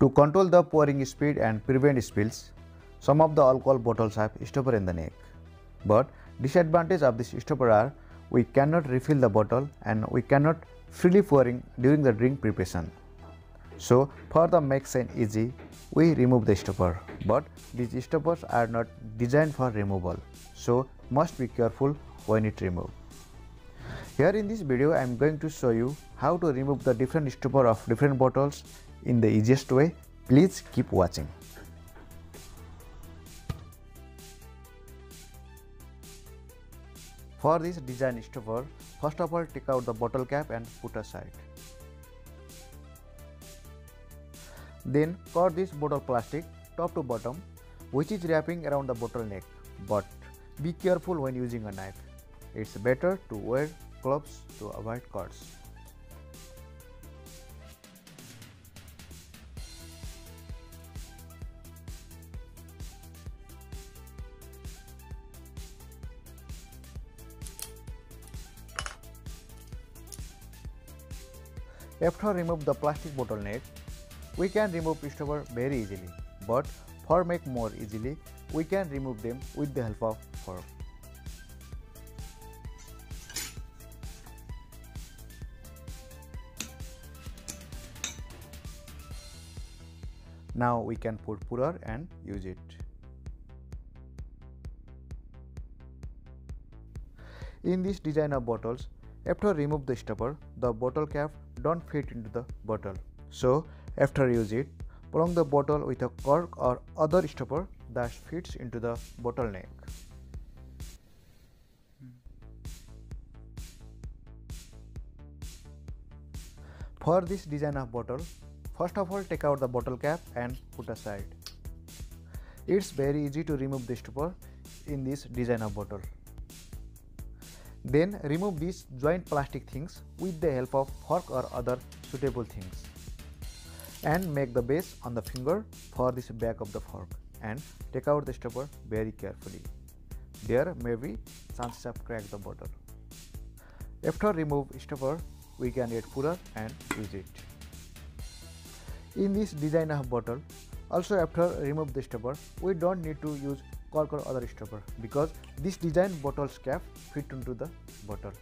To control the pouring speed and prevent spills, some of the alcohol bottles have stopper in the neck. But disadvantage of this stopper are we cannot refill the bottle and we cannot freely pouring during the drink preparation. So for the make sense easy, we remove the stopper. But these stoppers are not designed for removal, so must be careful when it removed. Here in this video I am going to show you how to remove the different stopper of different bottles in the easiest way. Please keep watching. For this design stopper, first of all take out the bottle cap and put aside. Then cut this bottle plastic top to bottom, which is wrapping around the bottle neck, but be careful when using a knife. It's better to wear gloves to avoid cuts. After remove the plastic bottle neck, we can remove stopper very easily, but for make more easily, we can remove them with the help of fork. Now we can put pourer and use it. In this design of bottles, after remove the stopper, the bottle cap don't fit into the bottle. So after use it, prong the bottle with a cork or other stopper that fits into the bottle neck. For this design of bottle, first of all take out the bottle cap and put aside. It's very easy to remove the stopper in this design of bottle. Then remove these joint plastic things with the help of fork or other suitable things. And make the base on the finger for this back of the fork and take out the stopper very carefully. There may be chances of crack the bottle. After remove stopper, we can add pourer and use it. In this design of bottle, also after remove the stopper, we don't need to use cork or other stopper because this design bottle's cap fit into the bottle.